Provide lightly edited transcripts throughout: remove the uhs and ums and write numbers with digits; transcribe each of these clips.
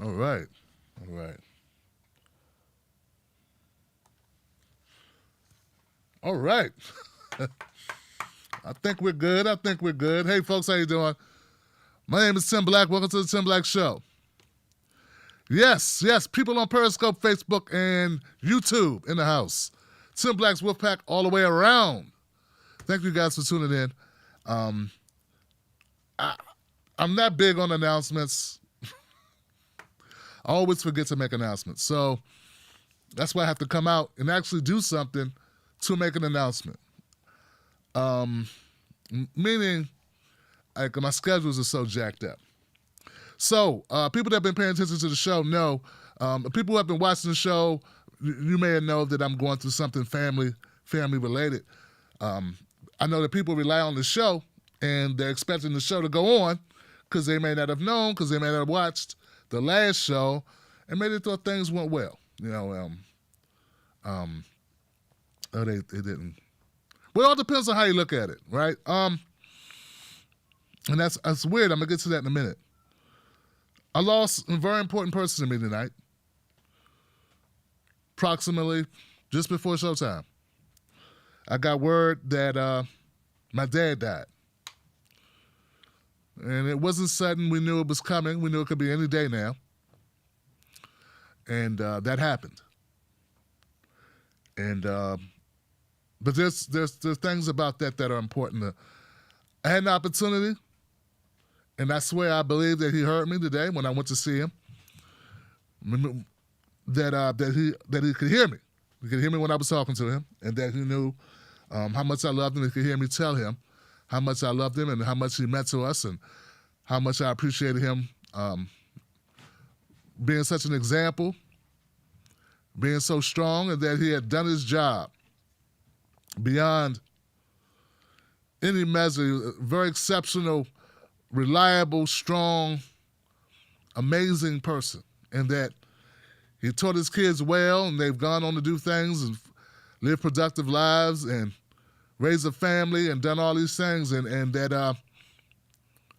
All right. All right. All right. I think we're good. I think we're good. Hey, folks, how you doing? My name is Tim Black. Welcome to the Tim Black Show. Yes, yes, people on Periscope, Facebook, and YouTube in the house. Tim Black's Wolfpack all the way around. Thank you guys for tuning in. I'm not big on announcements. I always forget to make announcements. So that's why I have to come out and actually do something to make an announcement. Meaning, like, my schedules are so jacked up. So, people that have been paying attention to the show know, people who have been watching the show, you may know that I'm going through something family related. I know that people rely on the show, and they're expecting the show to go on because they may not have known, because they may not have watched the last show, and maybe they thought things went well. They didn't. Well, it all depends on how you look at it, right? And that's weird. I'm going to get to that in a minute. I lost a very important person to me tonight, approximately just before showtime. I got word that my dad died. And it wasn't sudden. We knew it was coming. We knew it could be any day now. And that happened. And but there's things about that are important. I had an opportunity, and I swear I believe that he heard me today when I went to see him. That he could hear me. He could hear me when I was talking to him, and that he knew how much I loved him. He could hear me tell him how much I loved him and how much he meant to us and how much I appreciated him being such an example, being so strong, and that he had done his job beyond any measure. Very exceptional, reliable, strong, amazing person. And that he taught his kids well, and they've gone on to do things and live productive lives and raise a family and done all these things. And that,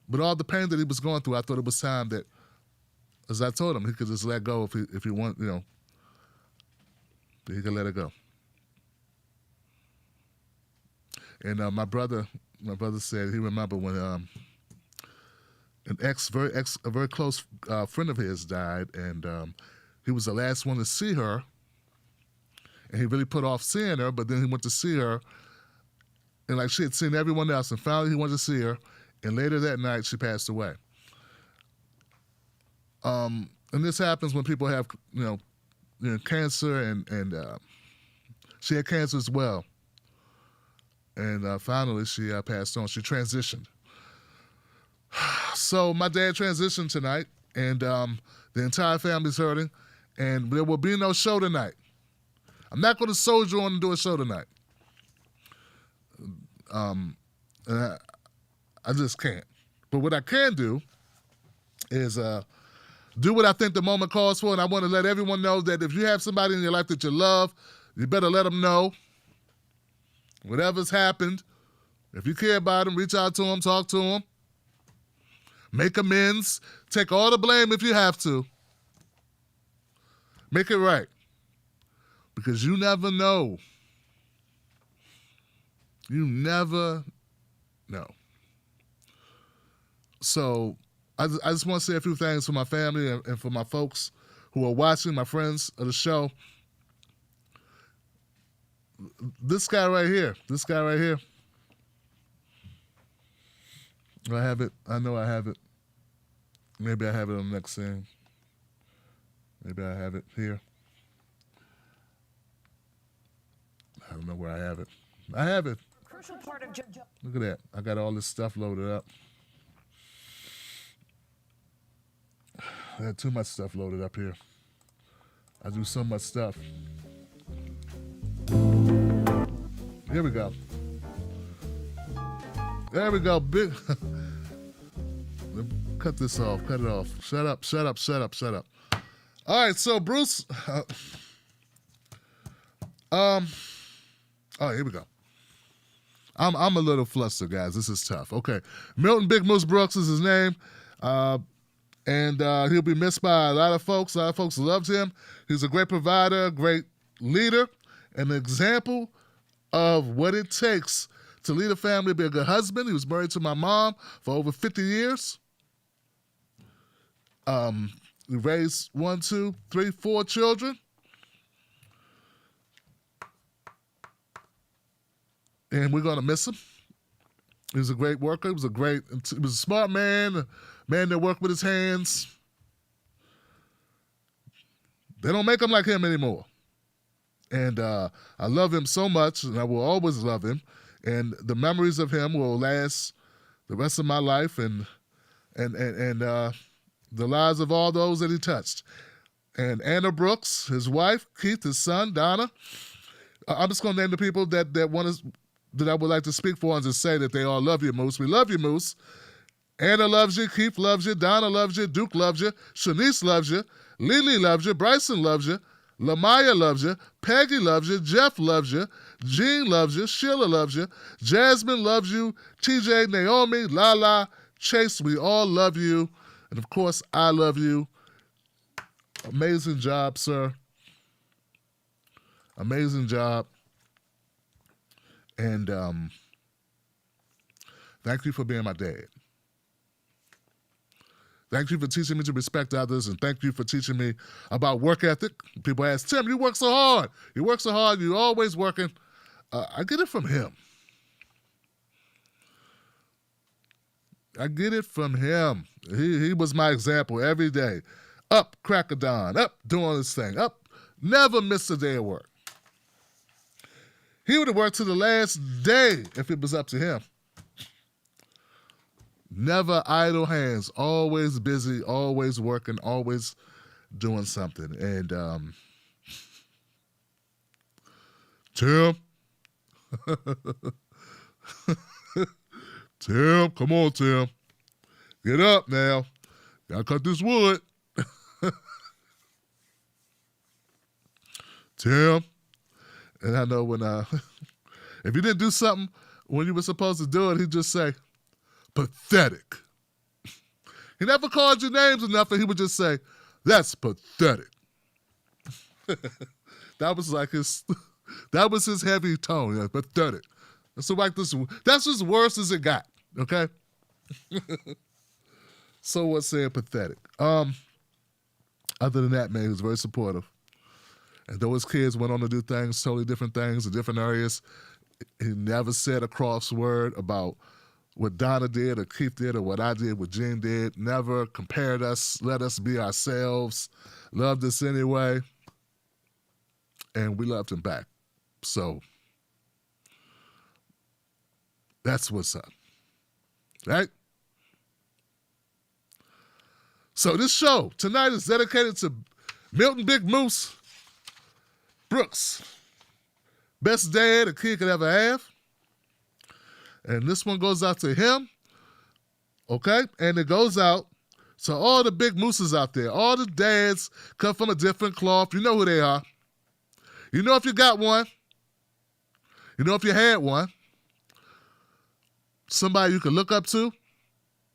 but all the pain that he was going through, I thought it was time that, as I told him, he could just let go if he want, he could let it go. And my brother said he remembered when a very close friend of his died, and he was the last one to see her, and he really put off seeing her. But then he went to see her, and like she had seen everyone else, and finally he wanted to see her, and later that night she passed away. And this happens when people have cancer, and she had cancer as well. And finally, she passed on. She transitioned. So my dad transitioned tonight, and the entire family's hurting, and there will be no show tonight. I'm not going to soldier on and do a show tonight. And I just can't. But what I can do is do what I think the moment calls for, and I want to let everyone know that if you have somebody in your life that you love, you better let them know. Whatever's happened, if you care about them, reach out to them, talk to them, make amends, take all the blame if you have to. Make it right. Because you never know. You never know. So I just want to say a few things for my family and for my folks who are watching, my friends of the show. This guy right here. I have it. I know I have it. Maybe I have it on the next scene. Maybe I have it here. I don't know where I have it. I have it. Crucial part of Look at that. I got all this stuff loaded up. I had too much stuff loaded up here. I do so much stuff. Here we go. There we go. Big. Cut this off. Cut it off. Shut up. All right, so Bruce. Oh, here we go. I'm a little flustered, guys. This is tough. Okay. Milton Big Moose Brooks is his name. And he'll be missed by a lot of folks. A lot of folks loved him. He's a great provider, a great leader, and an example of what it takes to lead a family, be a good husband. He was married to my mom for over 50 years. We raised 1, 2, 3, 4 children. And we're going to miss him. He was a great worker. He was a smart man, a man that worked with his hands. They don't make him like him anymore. And I love him so much, and I will always love him. And the memories of him will last the rest of my life and the lives of all those that he touched. And Anna Brooks, his wife, Keith, his son, Donna. I'm just going to name the people that I would like to speak for and just say that they all love you, Moose. We love you, Moose. Anna loves you. Keith loves you. Donna loves you. Duke loves you. Shanice loves you. Lily loves you. Bryson loves you. Lamaya loves you. Peggy loves you. Jeff loves you. Jean loves you. Sheila loves you. Jasmine loves you. TJ, Naomi, Lala, Chase, we all love you. And, of course, I love you. Amazing job, sir. Amazing job. And thank you for being my dad. Thank you for teaching me to respect others, and thank you for teaching me about work ethic. People ask, Tim, you work so hard. You work so hard. You're always working. I get it from him. I get it from him. He was my example every day. Up, crack of dawn. Up, doing this thing. Up, never miss a day of work. He would have worked to the last day if it was up to him. Never idle hands, always busy, always working, always doing something. And Tim, Tim, come on, Tim. Get up now. Gotta cut this wood. Tim. And I know when if you didn't do something when you were supposed to do it, he'd just say, pathetic. He never called you names or nothing. He would just say, that's pathetic. That was his heavy tone. Yeah, pathetic. So like this, that's as worse as it got. Okay. So what's saying pathetic? Other than that, man, he was very supportive. And though his kids went on to do things, totally different things in different areas, he never said a cross word about what Donna did or Keith did or what I did, what Jean did. Never compared us, let us be ourselves, loved us anyway. And we loved him back. So that's what's up. Right? So this show tonight is dedicated to Milton Big Moose Brooks. Best dad a kid could ever have. And this one goes out to him. Okay? And it goes out to all the big mooses out there. All the dads come from a different cloth. You know who they are. You know if you got one. You know if you had one. Somebody you can look up to,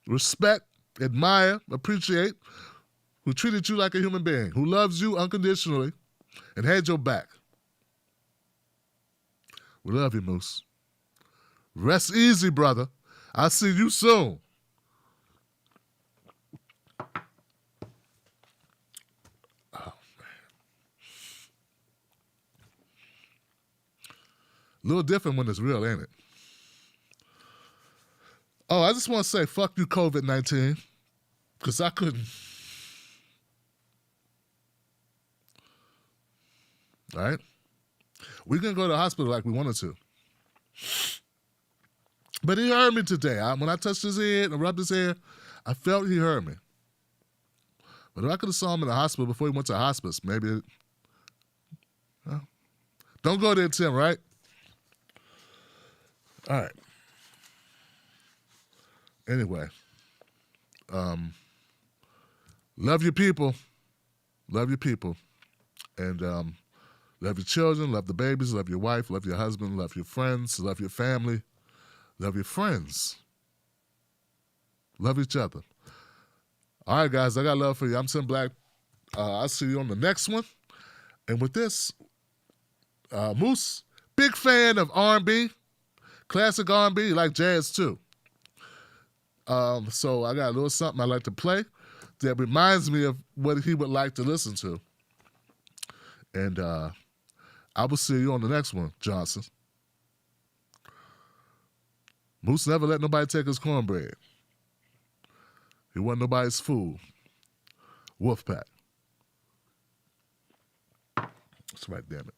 respect, admire, appreciate, who treated you like a human being, who loves you unconditionally and had your back. We love you, Moose. Rest easy, brother. I'll see you soon. Oh, man. A little different when it's real, ain't it? Oh, I just want to say, fuck you, COVID-19, because I couldn't. All right? We couldn't go to the hospital like we wanted to. But he heard me today. When I touched his head and rubbed his hair, I felt he heard me. But if I could have saw him in the hospital before he went to hospice, maybe. Don't go there, Tim, right? All right. Anyway, love your people. Love your people. And love your children, love the babies, love your wife, love your husband, love your friends, love your family, love your friends. Love each other. All right, guys, I got love for you. I'm Tim Black. I'll see you on the next one. And with this, Moose, big fan of R&B, classic R&B, like jazz too. So I got a little something I like to play that reminds me of what he would like to listen to. And I will see you on the next one, Johnson. Moose never let nobody take his cornbread. He wasn't nobody's fool. Wolfpack. That's right, damn it.